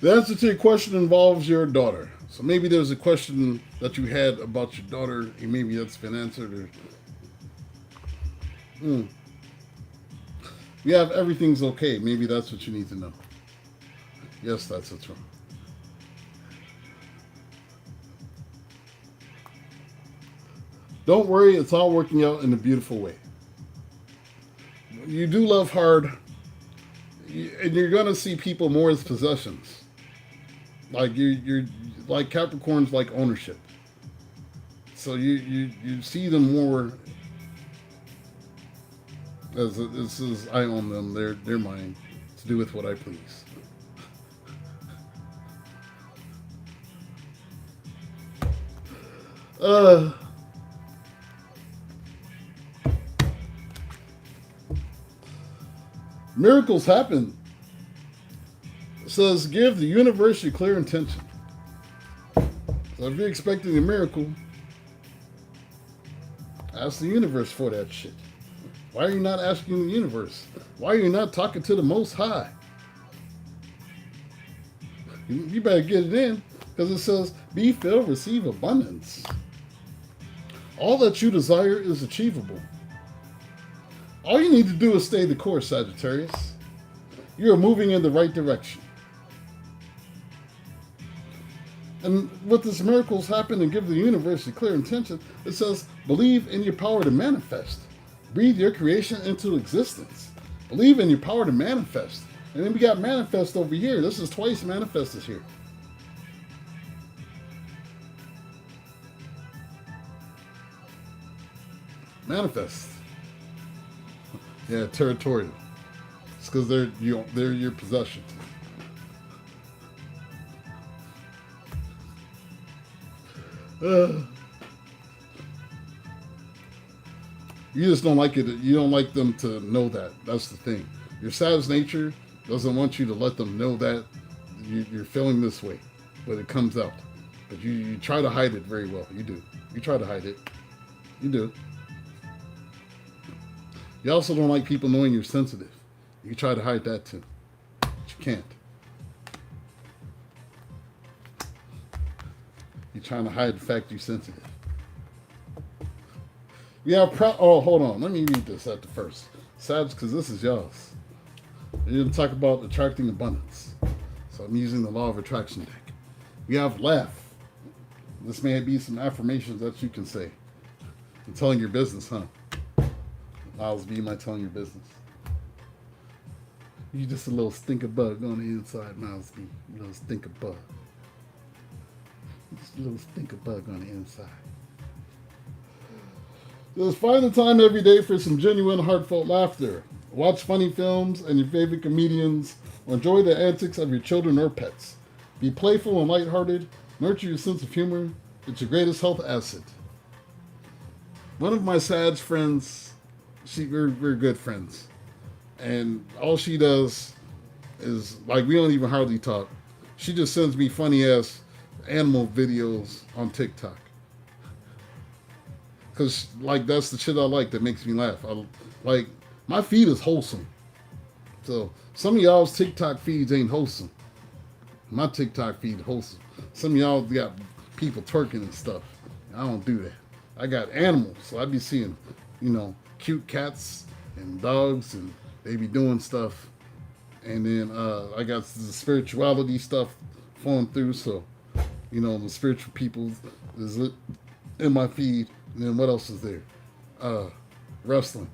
The answer to your question involves your daughter. So maybe there's a question that you had about your daughter, and maybe that's been answered. You have everything's okay. Maybe that's what you need to know. Yes, that's what's wrong. Don't worry, it's all working out in a beautiful way. You do love hard, and you're gonna see people more as possessions. Like you're like Capricorn's like ownership. So you see them more as this is I own them. They're mine to do with what I please. Miracles happen. It says, give the universe your clear intention. So if you're expecting a miracle, ask the universe for that shit. Why are you not asking the universe? Why are you not talking to the Most High? You better get it in, because it says, be filled, receive abundance. All that you desire is achievable. All you need to do is stay the course, Sagittarius. You are moving in the right direction. And with this miracles happen and give the universe a clear intention, it says, believe in your power to manifest. Breathe your creation into existence. Believe in your power to manifest. And then we got manifest over here. This is twice manifest is here. Manifest. Yeah, territorial. It's because they're your possession. You just don't like it. You don't like them to know that. That's the thing. Your Savage nature doesn't want you to let them know that you're feeling this way, but it comes out. But you try to hide it very well. You do. You try to hide it. You do. You also don't like people knowing you're sensitive. You try to hide that too. But you can't. You're trying to hide the fact you're sensitive. Yeah, hold on. Let me read this at the first. Sag, because this is yours. You're going to talk about attracting abundance. So I'm using the law of attraction deck. You have laugh. This may be some affirmations that you can say. I'm telling your business, huh? Miles B, my telling your business. You just a little stinker bug on the inside, Miles B. A little stinker bug. Just a little stinker bug on the inside. Just find the time every day for some genuine, heartfelt laughter. Watch funny films and your favorite comedians, or enjoy the antics of your children or pets. Be playful and lighthearted. Nurture your sense of humor. It's your greatest health asset. One of my Sag friends, we're good friends. And all she does is, like, we don't even hardly talk. She just sends me funny-ass animal videos on TikTok. Because, like, that's the shit I like that makes me laugh. Like, my feed is wholesome. So, some of y'all's TikTok feeds ain't wholesome. My TikTok feed wholesome. Some of y'all got people twerking and stuff. I don't do that. I got animals, so I be seeing, cute cats and dogs, and they be doing stuff. And then I got the spirituality stuff flowing through, so, the spiritual people is in my feed. And then what else is there? Wrestling.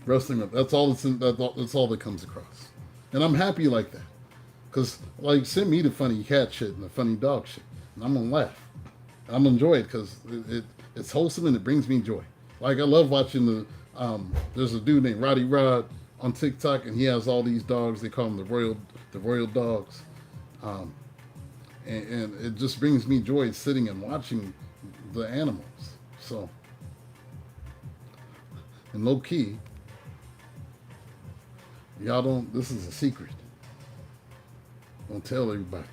That's all that's all that comes across. And I'm happy like that. Because, like, send me the funny cat shit and the funny dog shit. And I'm going to laugh. And I'm going to enjoy it because it's wholesome and it brings me joy. Like, I love watching there's a dude named Roddy Rod on TikTok, and he has all these dogs. They call them the royal dogs. And it just brings me joy sitting and watching the animals. So, and low key, y'all don't, this is a secret. Don't tell everybody.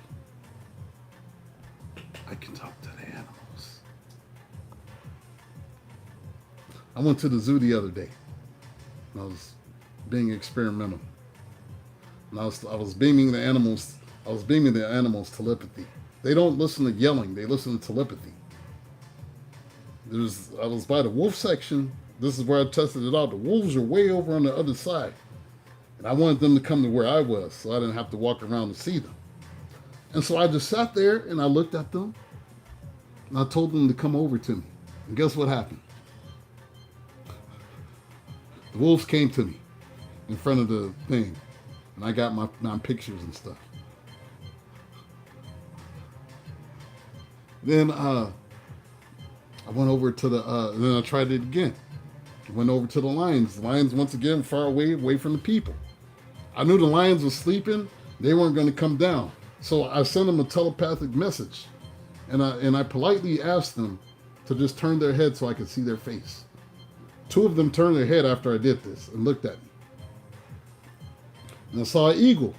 I can talk to the animals. I went to the zoo the other day. And I was being experimental. And I was beaming the animals. I was beaming the animals telepathy. They don't listen to yelling. They listen to telepathy. I was by the wolf section. This is where I tested it out. The wolves are way over on the other side. And I wanted them to come to where I was, so I didn't have to walk around to see them. And so I just sat there and I looked at them. And I told them to come over to me. And guess what happened? The wolves came to me in front of the thing. And I got my pictures and stuff. Then I went over to then I tried it again. I went over to the lions. The lions, once again, far away from the people. I knew the lions were sleeping. They weren't going to come down. So I sent them a telepathic message. And I politely asked them to just turn their head so I could see their face. 2 of them turned their head after I did this and looked at me. And I saw an eagle.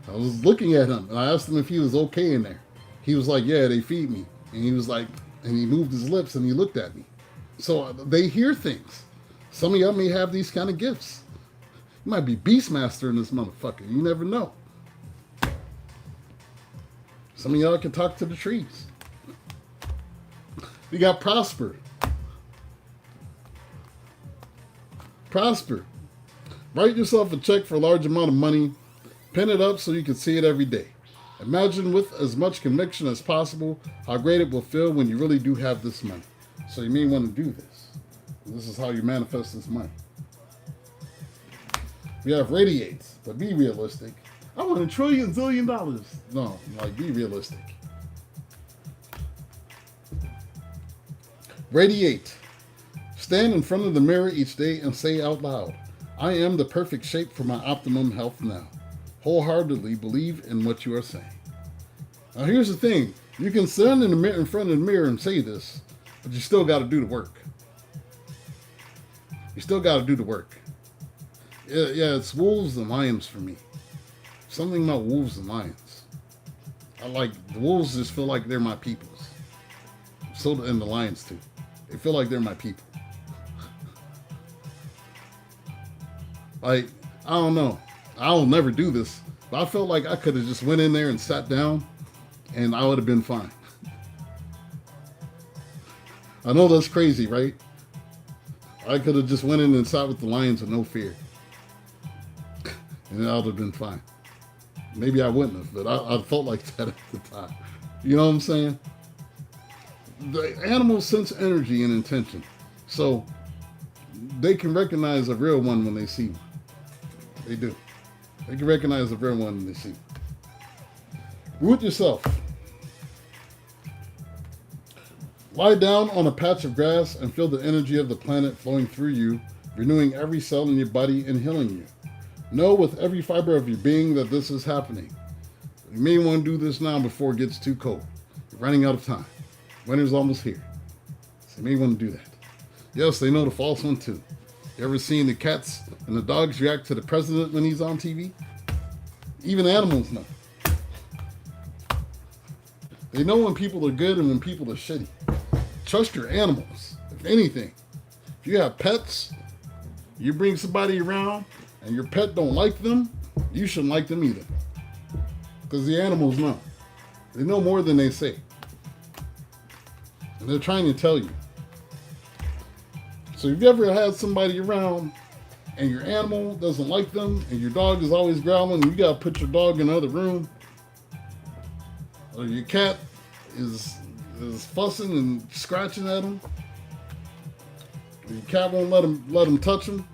I was looking at him and I asked him if he was okay in there. He was like, yeah, they feed me. And he was like, and he moved his lips and he looked at me. So they hear things. Some of y'all may have these kind of gifts. You might be Beastmaster in this motherfucker. You never know. Some of y'all can talk to the trees. We got Prosper. Prosper. Write yourself a check for a large amount of money. Pin it up so you can see it every day. Imagine with as much conviction as possible how great it will feel when you really do have this money. So you may want to do this. This is how you manifest this money. We have radiates, but be realistic. I want $1 trillion zillion. No, like be realistic. Radiate. Stand in front of the mirror each day and say out loud, I am the perfect shape for my optimum health now. Wholeheartedly believe in what you are saying. Now here's the thing. You can stand in front of the mirror and say this, but you still got to do the work. You still got to do the work. Yeah, it's wolves and lions for me. Something about wolves and lions. I like the wolves just feel like they're my peoples. And the lions too. They feel like they're my people. Like, I don't know. I'll never do this. But I felt like I could have just went in there and sat down and I would have been fine. I know that's crazy, right? I could have just went in and sat with the lions with no fear. And I would have been fine. Maybe I wouldn't have, but I felt like that at the time. You know what I'm saying? The animals sense energy and intention. So they can recognize a real one when they see one. They do. They can recognize a real one when they see one. Root yourself. Lie down on a patch of grass and feel the energy of the planet flowing through you, renewing every cell in your body and healing you. Know with every fiber of your being that this is happening. You may want to do this now before it gets too cold. You're running out of time. Winter's almost here. So you may want to do that. Yes, they know the false one too. You ever seen the cats and the dogs react to the president when he's on TV? Even animals know. They know when people are good and when people are shitty. Trust your animals, if anything. If you have pets, you bring somebody around and your pet don't like them, you shouldn't like them either. Because the animals know. They know more than they say. And they're trying to tell you. So if you ever had somebody around and your animal doesn't like them and your dog is always growling and you got to put your dog in another room, or your cat is fussing and scratching at them, your cat won't let him touch them,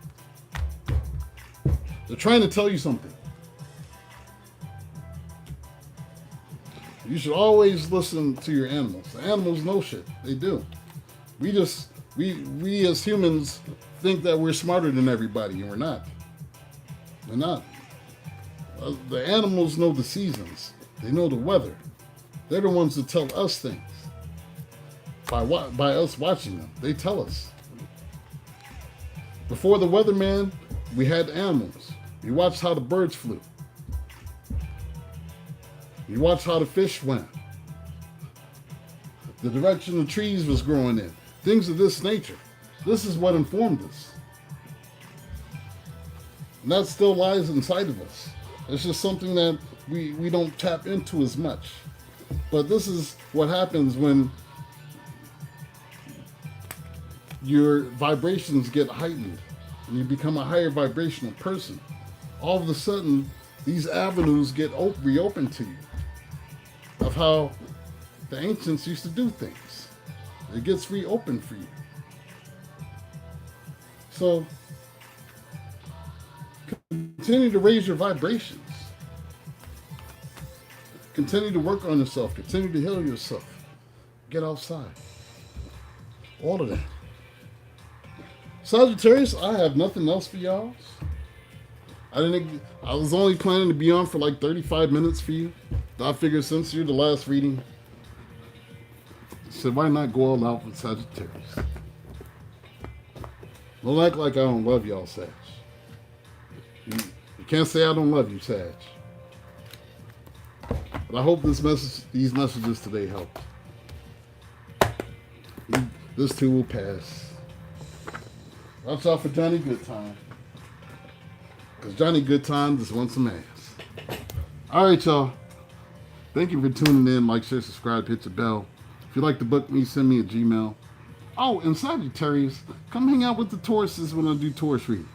they're trying to tell you something. You should always listen to your animals. The animals know shit. They do. We as humans think that we're smarter than everybody, and we're not. We're not. The animals know the seasons. They know the weather. They're the ones that tell us things. By us watching them. They tell us. Before the weatherman, we had animals. We watched how the birds flew. We watched how the fish swam. The direction the trees was growing in. Things of this nature. This is what informed us. And that still lies inside of us. It's just something that we don't tap into as much. But this is what happens when your vibrations get heightened and you become a higher vibrational person. All of a sudden, these avenues get reopened to you of how the ancients used to do things. It gets reopened for you. So continue to raise your vibrations. Continue to work on yourself. Continue to heal yourself. Get outside. All of that. Sagittarius, I have nothing else for y'all. I was only planning to be on for like 35 minutes for you. I figured since you're the last reading, I said, why not go all out with Sagittarius? Don't act like I don't love y'all, Sag. You can't say I don't love you, Sag. But I hope these messages today help. This too will pass. Watch out for Johnny Good-Time. Because Johnny Good-Time just wants some ass. All right, y'all. Thank you for tuning in. Like, share, subscribe, hit the bell. If you'd like to book me, send me a Gmail. Oh, and Sagittarius, come hang out with the Tauruses when I do Taurus readings.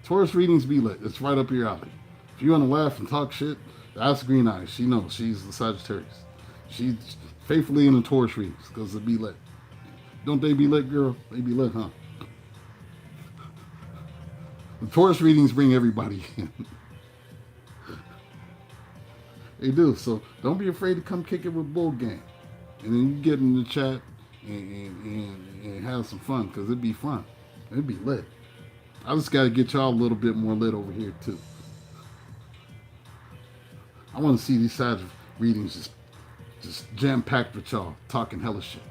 Taurus readings be lit. It's right up your alley. If you want to laugh and talk shit, ask Green Eyes. She knows. She's the Sagittarius. She's faithfully in the Taurus readings because it be lit. Don't they be lit, girl? They be lit, huh? The Taurus readings bring everybody in. They do. So don't be afraid to come kick it with Bull Gang. And then you get in the chat and have some fun because it'd be fun. It'd be lit. I just got to get y'all a little bit more lit over here, too. I want to see these Sag readings just jam-packed with y'all talking hella shit.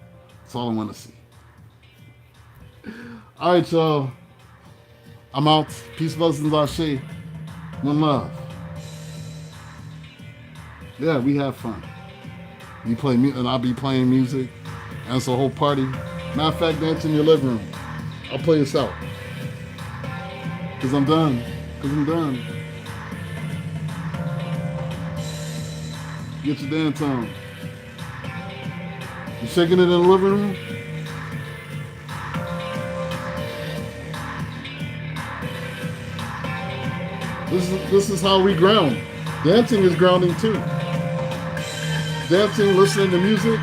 That's all I want to see. All right, y'all. I'm out. Peace, blessings, Ashe. One love. Yeah, we have fun. You play and I'll be playing music, and it's a whole party. Matter of fact, dance in your living room. I'll play this out. Cause I'm done. Get your dance on. You shaking it in the living room? This is how we ground. Dancing is grounding too. Dancing, listening to music.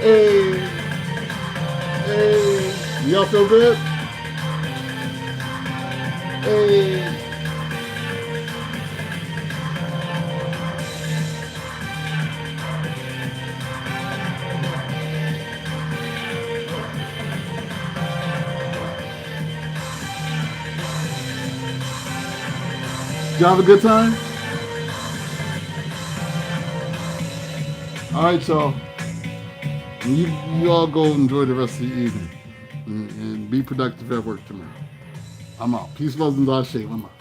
Hey, hey, y'all feel good? Hey. Y'all have a good time? All right, y'all. You all go enjoy the rest of the evening and be productive at work tomorrow. I'm out. Peace, love, and Ashe. I'm out.